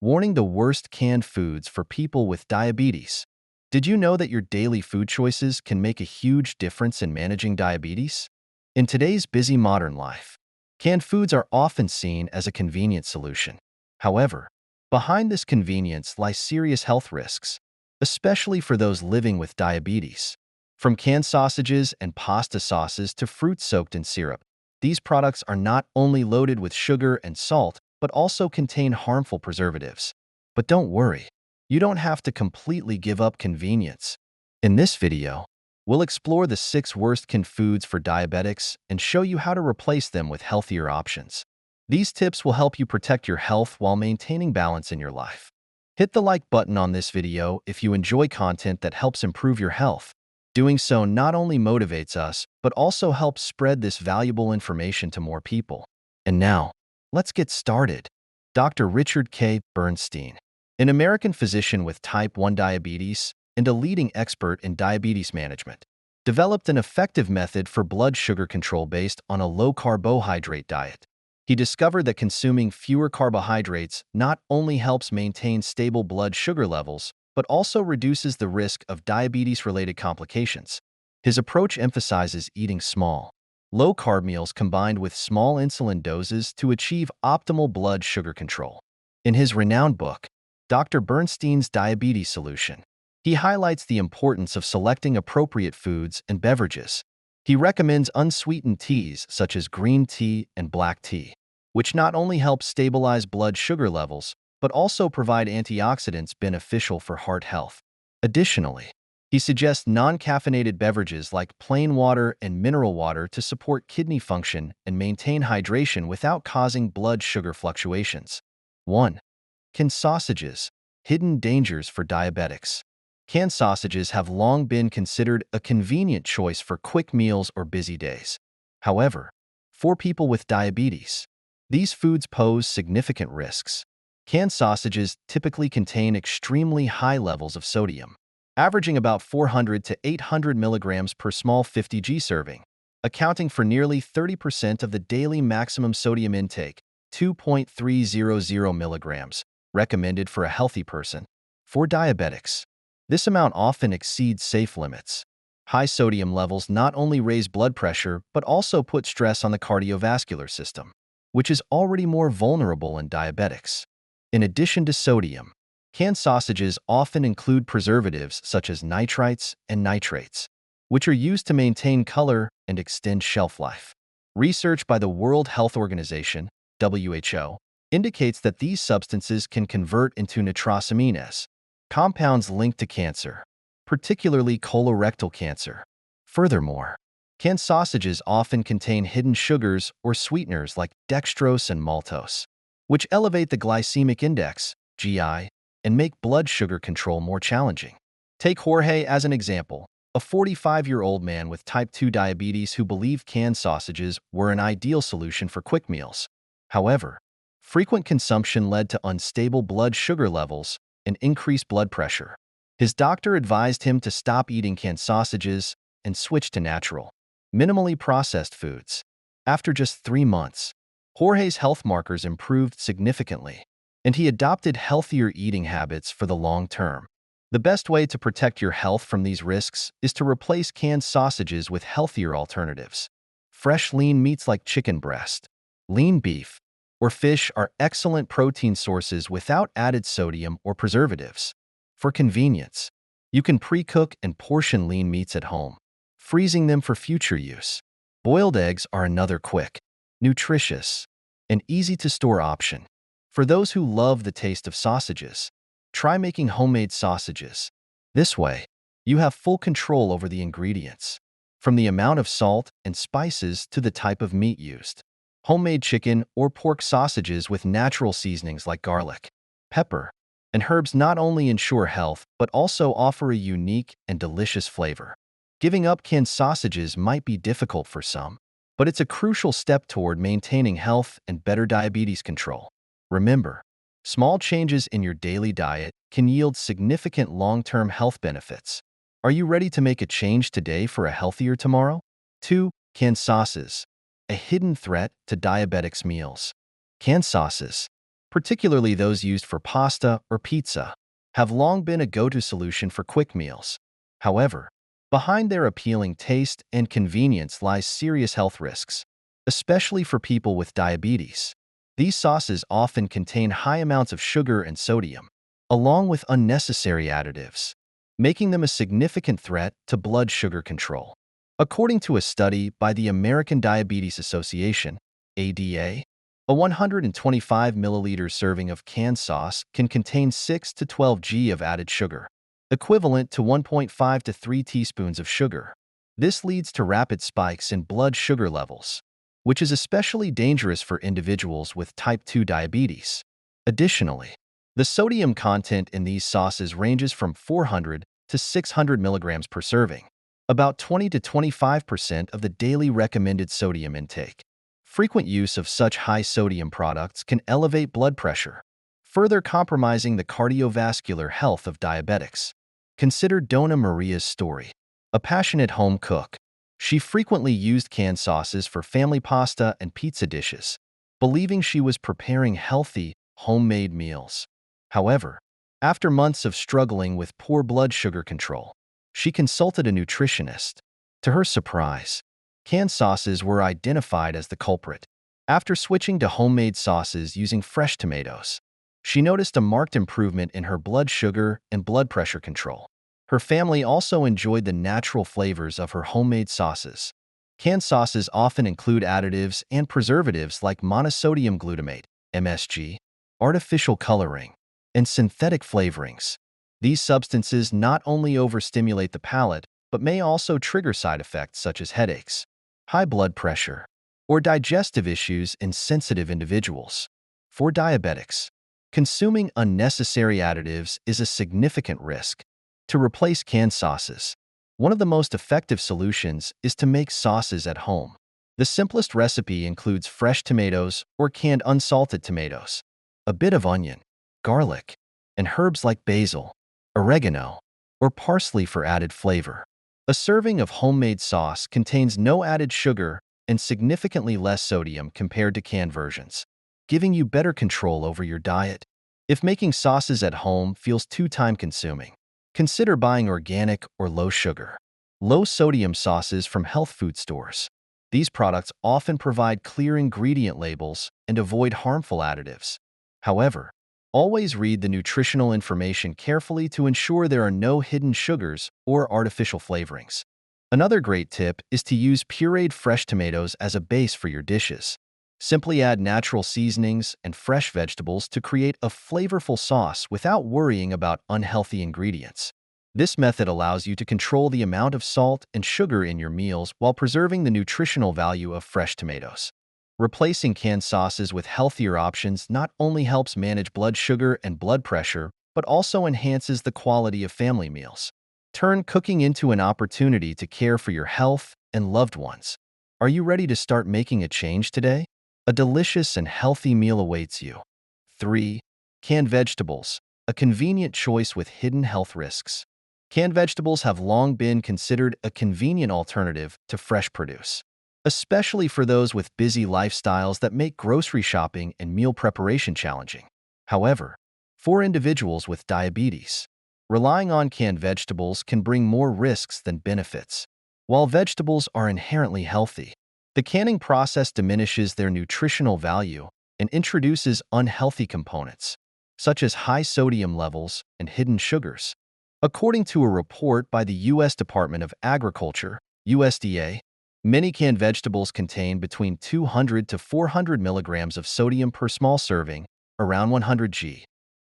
Warning: the worst canned foods for people with diabetes. Did you know that your daily food choices can make a huge difference in managing diabetes? In today's busy modern life, canned foods are often seen as a convenient solution. However, behind this convenience lie serious health risks, especially for those living with diabetes. From canned sausages and pasta sauces to fruit soaked in syrup, these products are not only loaded with sugar and salt, but also contain harmful preservatives. But don't worry, you don't have to completely give up convenience. In this video, we'll explore the 6 worst canned foods for diabetics and show you how to replace them with healthier options. These tips will help you protect your health while maintaining balance in your life. Hit the like button on this video if you enjoy content that helps improve your health. Doing so not only motivates us, but also helps spread this valuable information to more people. And now, let's get started. Dr. Richard K. Bernstein, an American physician with type 1 diabetes and a leading expert in diabetes management, developed an effective method for blood sugar control based on a low-carbohydrate diet. He discovered that consuming fewer carbohydrates not only helps maintain stable blood sugar levels, but also reduces the risk of diabetes-related complications. His approach emphasizes eating small, low-carb meals combined with small insulin doses to achieve optimal blood sugar control. In his renowned book, Dr. Bernstein's Diabetes Solution, he highlights the importance of selecting appropriate foods and beverages. He recommends unsweetened teas such as green tea and black tea, which not only help stabilize blood sugar levels, but also provide antioxidants beneficial for heart health. Additionally, he suggests non-caffeinated beverages like plain water and mineral water to support kidney function and maintain hydration without causing blood sugar fluctuations. 1. Canned sausages. Hidden dangers for diabetics. Canned sausages have long been considered a convenient choice for quick meals or busy days. However, for people with diabetes, these foods pose significant risks. Canned sausages typically contain extremely high levels of sodium, averaging about 400 to 800 milligrams per small 50g serving, accounting for nearly 30% of the daily maximum sodium intake, 2.300 milligrams, recommended for a healthy person. For diabetics, this amount often exceeds safe limits. High sodium levels not only raise blood pressure, but also put stress on the cardiovascular system, which is already more vulnerable in diabetics. In addition to sodium, canned sausages often include preservatives such as nitrites and nitrates, which are used to maintain color and extend shelf life. Research by the World Health Organization, WHO, indicates that these substances can convert into nitrosamines, compounds linked to cancer, particularly colorectal cancer. Furthermore, canned sausages often contain hidden sugars or sweeteners like dextrose and maltose, which elevate the glycemic index, GI, and make blood sugar control more challenging. Take Jorge as an example, a 45-year-old man with type 2 diabetes who believed canned sausages were an ideal solution for quick meals. However, frequent consumption led to unstable blood sugar levels and increased blood pressure. His doctor advised him to stop eating canned sausages and switch to natural, minimally processed foods. After just 3 months, Jorge's health markers improved significantly, and he adopted healthier eating habits for the long term. The best way to protect your health from these risks is to replace canned sausages with healthier alternatives. Fresh lean meats like chicken breast, lean beef, or fish are excellent protein sources without added sodium or preservatives. For convenience, you can pre-cook and portion lean meats at home, freezing them for future use. Boiled eggs are another quick, nutritious, and easy-to-store option. For those who love the taste of sausages, try making homemade sausages. This way, you have full control over the ingredients, from the amount of salt and spices to the type of meat used. Homemade chicken or pork sausages with natural seasonings like garlic, pepper, and herbs not only ensure health, but also offer a unique and delicious flavor. Giving up canned sausages might be difficult for some, but it's a crucial step toward maintaining health and better diabetes control. Remember, small changes in your daily diet can yield significant long-term health benefits. Are you ready to make a change today for a healthier tomorrow? 2. Canned sauces. A hidden threat to diabetics' meals. Canned sauces, particularly those used for pasta or pizza, have long been a go-to solution for quick meals. However, behind their appealing taste and convenience lies serious health risks, especially for people with diabetes. These sauces often contain high amounts of sugar and sodium, along with unnecessary additives, making them a significant threat to blood sugar control. According to a study by the American Diabetes Association, ADA, a 125 milliliter serving of canned sauce can contain 6 to 12 g of added sugar, equivalent to 1.5 to 3 teaspoons of sugar. This leads to rapid spikes in blood sugar levels, which is especially dangerous for individuals with type 2 diabetes. Additionally, the sodium content in these sauces ranges from 400 to 600 milligrams per serving, about 20 to 25% of the daily recommended sodium intake. Frequent use of such high sodium products can elevate blood pressure, further compromising the cardiovascular health of diabetics. Consider Donna Maria's story. A passionate home cook, she frequently used canned sauces for family pasta and pizza dishes, believing she was preparing healthy, homemade meals. However, after months of struggling with poor blood sugar control, she consulted a nutritionist. To her surprise, canned sauces were identified as the culprit. After switching to homemade sauces using fresh tomatoes, she noticed a marked improvement in her blood sugar and blood pressure control. Her family also enjoyed the natural flavors of her homemade sauces. Canned sauces often include additives and preservatives like monosodium glutamate, MSG, artificial coloring, and synthetic flavorings. These substances not only overstimulate the palate, but may also trigger side effects such as headaches, high blood pressure, or digestive issues in sensitive individuals. For diabetics, consuming unnecessary additives is a significant risk. To replace canned sauces, one of the most effective solutions is to make sauces at home. The simplest recipe includes fresh tomatoes or canned unsalted tomatoes, a bit of onion, garlic, and herbs like basil, oregano, or parsley for added flavor. A serving of homemade sauce contains no added sugar and significantly less sodium compared to canned versions, giving you better control over your diet. If making sauces at home feels too time-consuming, consider buying organic or low-sugar, low-sodium sauces from health food stores. These products often provide clear ingredient labels and avoid harmful additives. However, always read the nutritional information carefully to ensure there are no hidden sugars or artificial flavorings. Another great tip is to use pureed fresh tomatoes as a base for your dishes. Simply add natural seasonings and fresh vegetables to create a flavorful sauce without worrying about unhealthy ingredients. This method allows you to control the amount of salt and sugar in your meals while preserving the nutritional value of fresh tomatoes. Replacing canned sauces with healthier options not only helps manage blood sugar and blood pressure, but also enhances the quality of family meals. Turn cooking into an opportunity to care for your health and loved ones. Are you ready to start making a change today? A delicious and healthy meal awaits you. 3. Canned vegetables, a convenient choice with hidden health risks. Canned vegetables have long been considered a convenient alternative to fresh produce, especially for those with busy lifestyles that make grocery shopping and meal preparation challenging. However, for individuals with diabetes, relying on canned vegetables can bring more risks than benefits. While vegetables are inherently healthy, the canning process diminishes their nutritional value and introduces unhealthy components, such as high sodium levels and hidden sugars. According to a report by the U.S. Department of Agriculture, USDA, many canned vegetables contain between 200 to 400 milligrams of sodium per small serving, around 100 g.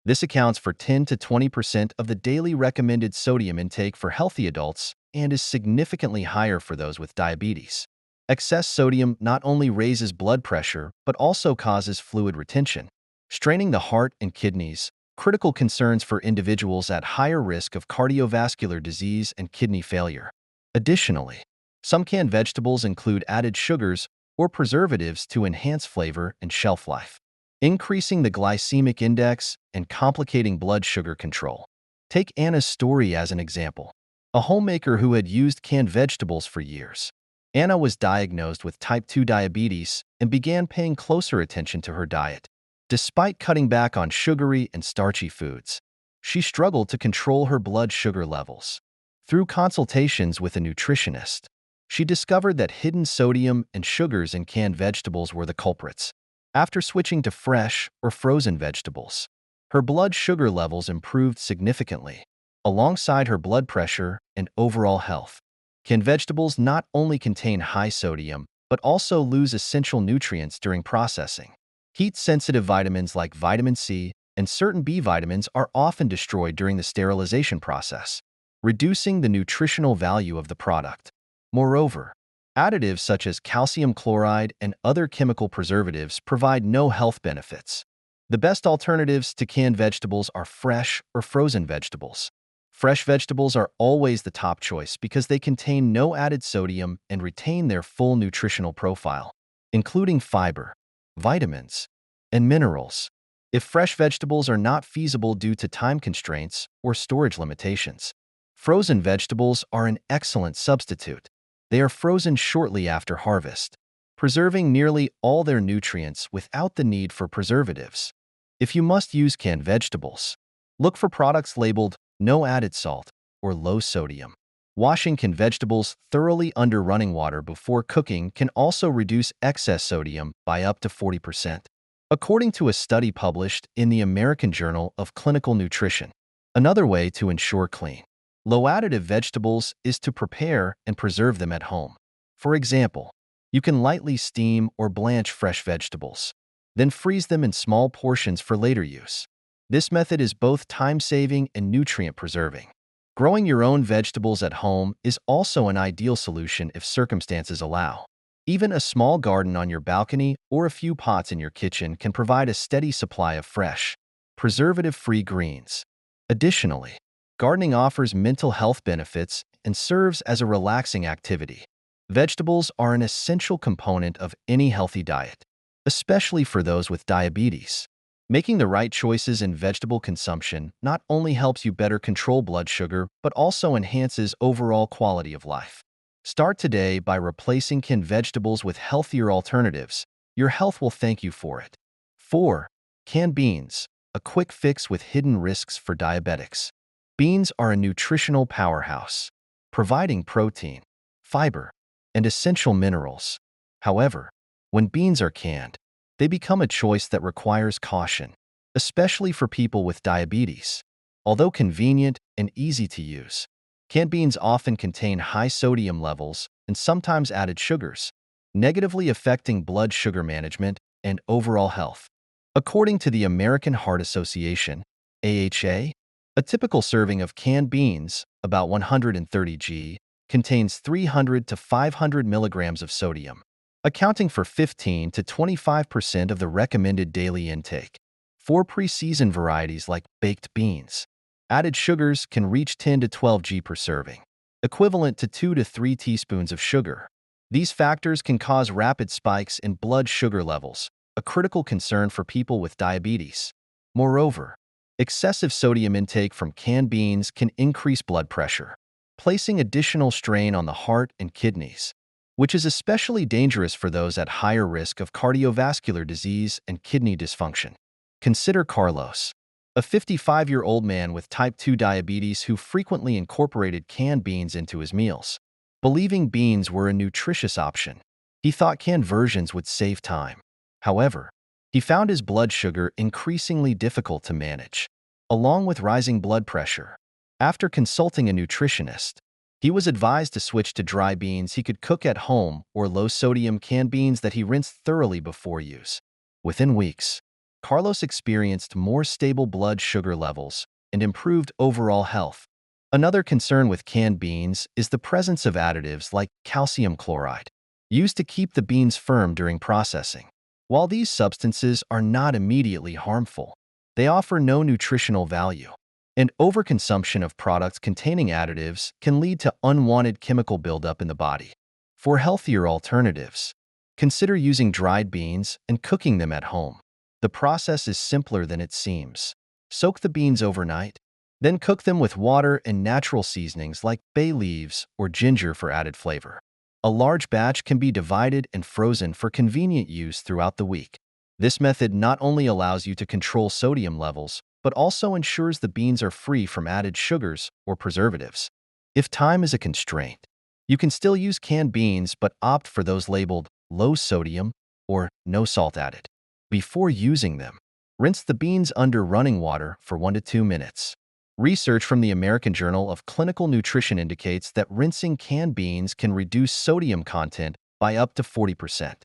This accounts for 10 to 20% of the daily recommended sodium intake for healthy adults and is significantly higher for those with diabetes. Excess sodium not only raises blood pressure but also causes fluid retention, straining the heart and kidneys, critical concerns for individuals at higher risk of cardiovascular disease and kidney failure. Additionally, some canned vegetables include added sugars or preservatives to enhance flavor and shelf life, increasing the glycemic index and complicating blood sugar control. Take Anna's story as an example, a homemaker who had used canned vegetables for years. Anna was diagnosed with type 2 diabetes and began paying closer attention to her diet. Despite cutting back on sugary and starchy foods, she struggled to control her blood sugar levels. Through consultations with a nutritionist, she discovered that hidden sodium and sugars in canned vegetables were the culprits. After switching to fresh or frozen vegetables, her blood sugar levels improved significantly, alongside her blood pressure and overall health. Canned vegetables not only contain high sodium, but also lose essential nutrients during processing. Heat-sensitive vitamins like vitamin C and certain B vitamins are often destroyed during the sterilization process, reducing the nutritional value of the product. Moreover, additives such as calcium chloride and other chemical preservatives provide no health benefits. The best alternatives to canned vegetables are fresh or frozen vegetables. Fresh vegetables are always the top choice because they contain no added sodium and retain their full nutritional profile, including fiber, vitamins, and minerals. If fresh vegetables are not feasible due to time constraints or storage limitations, frozen vegetables are an excellent substitute. They are frozen shortly after harvest, preserving nearly all their nutrients without the need for preservatives. If you must use canned vegetables, look for products labeled no added salt or low sodium. Washing canned vegetables thoroughly under running water before cooking can also reduce excess sodium by up to 40%. According to a study published in the American Journal of Clinical Nutrition, another way to ensure clean, low additive vegetables is to prepare and preserve them at home. For example, you can lightly steam or blanch fresh vegetables, then freeze them in small portions for later use. This method is both time-saving and nutrient-preserving. Growing your own vegetables at home is also an ideal solution if circumstances allow. Even a small garden on your balcony or a few pots in your kitchen can provide a steady supply of fresh, preservative-free greens. Additionally, gardening offers mental health benefits and serves as a relaxing activity. Vegetables are an essential component of any healthy diet, especially for those with diabetes. Making the right choices in vegetable consumption not only helps you better control blood sugar, but also enhances overall quality of life. Start today by replacing canned vegetables with healthier alternatives. Your health will thank you for it. 4. Canned beans, a quick fix with hidden risks for diabetics. Beans are a nutritional powerhouse, providing protein, fiber, and essential minerals. However, when beans are canned, they become a choice that requires caution, especially for people with diabetes. Although convenient and easy to use, canned beans often contain high sodium levels and sometimes added sugars, negatively affecting blood sugar management and overall health. According to the American Heart Association, AHA, a typical serving of canned beans, about 130 g, contains 300 to 500 milligrams of sodium, accounting for 15 to 25% of the recommended daily intake. For pre-seasoned varieties like baked beans, added sugars can reach 10 to 12 g per serving, equivalent to 2 to 3 teaspoons of sugar. These factors can cause rapid spikes in blood sugar levels, a critical concern for people with diabetes. Moreover, excessive sodium intake from canned beans can increase blood pressure, placing additional strain on the heart and kidneys, which is especially dangerous for those at higher risk of cardiovascular disease and kidney dysfunction. Consider Carlos, a 55-year-old man with type 2 diabetes who frequently incorporated canned beans into his meals. Believing beans were a nutritious option, he thought canned versions would save time. However, he found his blood sugar increasingly difficult to manage, along with rising blood pressure. After consulting a nutritionist, he was advised to switch to dry beans he could cook at home or low-sodium canned beans that he rinsed thoroughly before use. Within weeks, Carlos experienced more stable blood sugar levels and improved overall health. Another concern with canned beans is the presence of additives like calcium chloride, used to keep the beans firm during processing. While these substances are not immediately harmful, they offer no nutritional value, and overconsumption of products containing additives can lead to unwanted chemical buildup in the body. For healthier alternatives, consider using dried beans and cooking them at home. The process is simpler than it seems. Soak the beans overnight, then cook them with water and natural seasonings like bay leaves or ginger for added flavor. A large batch can be divided and frozen for convenient use throughout the week. This method not only allows you to control sodium levels, but also ensures the beans are free from added sugars or preservatives. If time is a constraint, you can still use canned beans but opt for those labeled low sodium or no salt added. Before using them, rinse the beans under running water for 1 to 2 minutes. Research from the American Journal of Clinical Nutrition indicates that rinsing canned beans can reduce sodium content by up to 40%,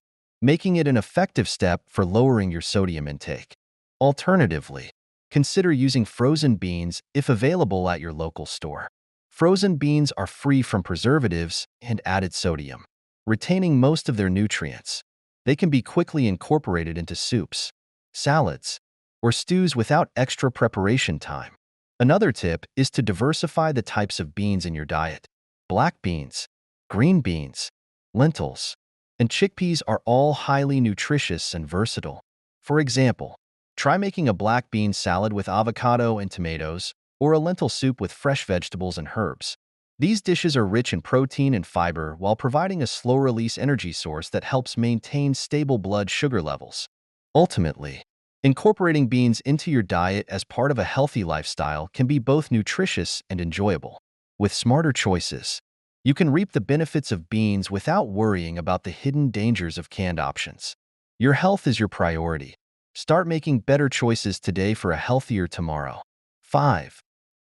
making it an effective step for lowering your sodium intake. Alternatively, consider using frozen beans if available at your local store. Frozen beans are free from preservatives and added sodium, retaining most of their nutrients. They can be quickly incorporated into soups, salads, or stews without extra preparation time. Another tip is to diversify the types of beans in your diet. Black beans, green beans, lentils, and chickpeas are all highly nutritious and versatile. For example, try making a black bean salad with avocado and tomatoes, or a lentil soup with fresh vegetables and herbs. These dishes are rich in protein and fiber while providing a slow-release energy source that helps maintain stable blood sugar levels. Ultimately, incorporating beans into your diet as part of a healthy lifestyle can be both nutritious and enjoyable. With smarter choices, you can reap the benefits of beans without worrying about the hidden dangers of canned options. Your health is your priority. Start making better choices today for a healthier tomorrow. 5.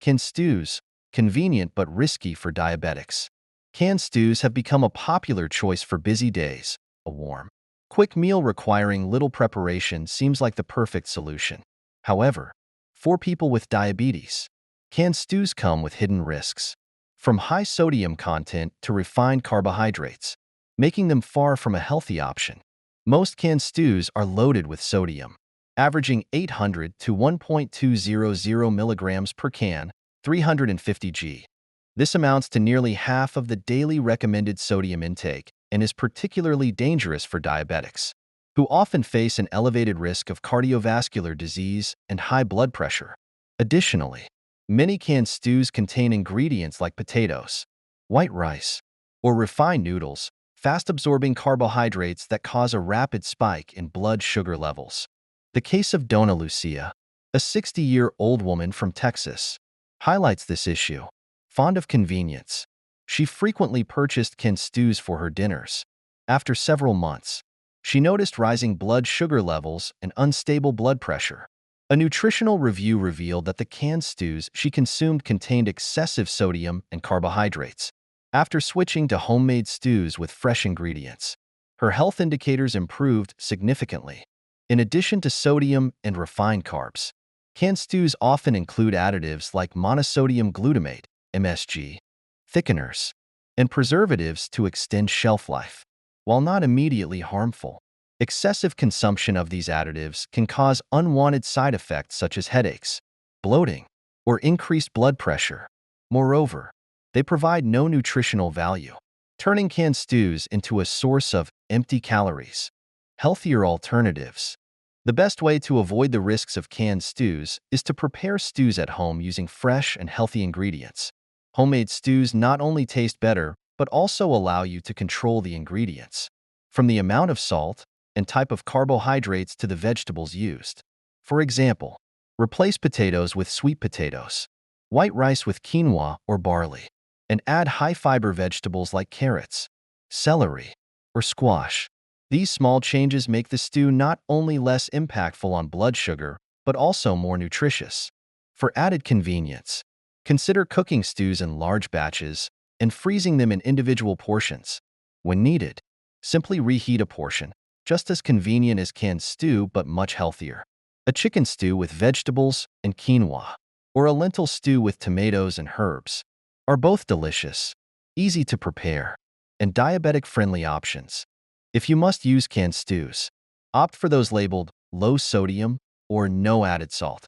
Canned stews, convenient but risky for diabetics. Canned stews have become a popular choice for busy days. A warm, quick meal requiring little preparation seems like the perfect solution. However, for people with diabetes, canned stews come with hidden risks, from high sodium content to refined carbohydrates, making them far from a healthy option. Most canned stews are loaded with sodium, averaging 800 to 1.200 milligrams per can, 350 g. This amounts to nearly half of the daily recommended sodium intake and is particularly dangerous for diabetics, who often face an elevated risk of cardiovascular disease and high blood pressure. Additionally, many canned stews contain ingredients like potatoes, white rice, or refined noodles, fast-absorbing carbohydrates that cause a rapid spike in blood sugar levels. The case of Donna Lucia, a 60-year-old woman from Texas, highlights this issue. Fond of convenience, she frequently purchased canned stews for her dinners. After several months, she noticed rising blood sugar levels and unstable blood pressure. A nutritional review revealed that the canned stews she consumed contained excessive sodium and carbohydrates. After switching to homemade stews with fresh ingredients, her health indicators improved significantly. In addition to sodium and refined carbs, canned stews often include additives like monosodium glutamate, MSG, thickeners, and preservatives to extend shelf life. While not immediately harmful, excessive consumption of these additives can cause unwanted side effects such as headaches, bloating, or increased blood pressure. Moreover, they provide no nutritional value, turning canned stews into a source of empty calories. Healthier alternatives. The best way to avoid the risks of canned stews is to prepare stews at home using fresh and healthy ingredients. Homemade stews not only taste better, but also allow you to control the ingredients, from the amount of salt and type of carbohydrates to the vegetables used. For example, replace potatoes with sweet potatoes, white rice with quinoa or barley, and add high-fiber vegetables like carrots, celery, or squash. These small changes make the stew not only less impactful on blood sugar, but also more nutritious. For added convenience, consider cooking stews in large batches and freezing them in individual portions. When needed, simply reheat a portion, just as convenient as canned stew but much healthier. A chicken stew with vegetables and quinoa, or a lentil stew with tomatoes and herbs, are both delicious, easy to prepare, and diabetic-friendly options. If you must use canned stews, opt for those labeled low sodium or no added salt,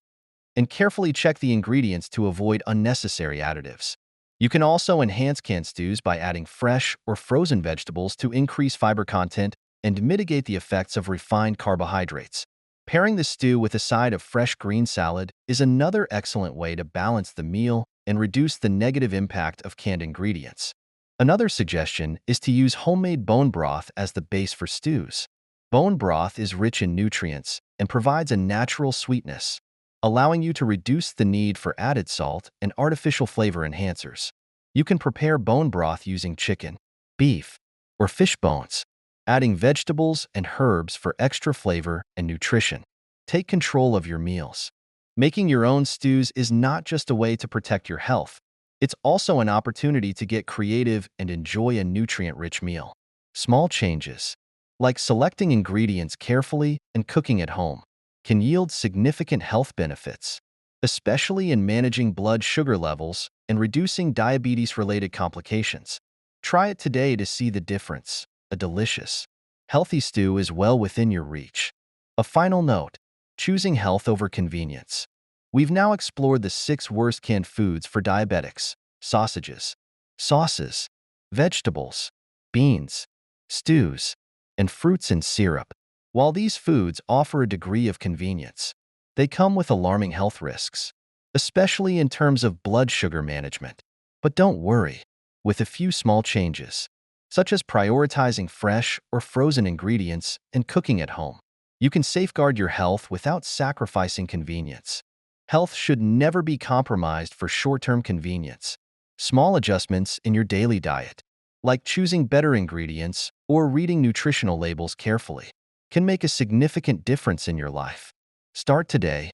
and carefully check the ingredients to avoid unnecessary additives. You can also enhance canned stews by adding fresh or frozen vegetables to increase fiber content and mitigate the effects of refined carbohydrates. Pairing the stew with a side of fresh green salad is another excellent way to balance the meal and reduce the negative impact of canned ingredients. Another suggestion is to use homemade bone broth as the base for stews. Bone broth is rich in nutrients and provides a natural sweetness, allowing you to reduce the need for added salt and artificial flavor enhancers. You can prepare bone broth using chicken, beef, or fish bones, adding vegetables and herbs for extra flavor and nutrition. Take control of your meals. Making your own stews is not just a way to protect your health, it's also an opportunity to get creative and enjoy a nutrient-rich meal. Small changes, like selecting ingredients carefully and cooking at home, can yield significant health benefits, especially in managing blood sugar levels and reducing diabetes-related complications. Try it today to see the difference. A delicious, healthy stew is well within your reach. A final note: choosing health over convenience. We've now explored the 6 worst canned foods for diabetics: sausages, sauces, vegetables, beans, stews, and fruits and syrup. While these foods offer a degree of convenience, they come with alarming health risks, especially in terms of blood sugar management. But don't worry, with a few small changes, such as prioritizing fresh or frozen ingredients and cooking at home, you can safeguard your health without sacrificing convenience. Health should never be compromised for short-term convenience. Small adjustments in your daily diet, like choosing better ingredients or reading nutritional labels carefully, can make a significant difference in your life. Start today.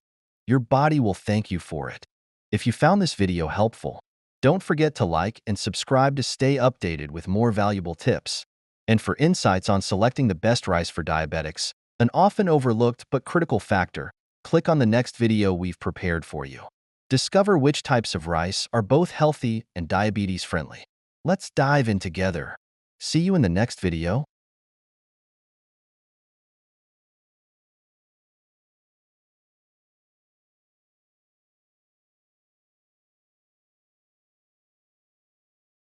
Your body will thank you for it. If you found this video helpful, don't forget to like and subscribe to stay updated with more valuable tips. And for insights on selecting the best rice for diabetics, an often overlooked but critical factor, click on the next video we've prepared for you. Discover which types of rice are both healthy and diabetes-friendly. Let's dive in together. See you in the next video.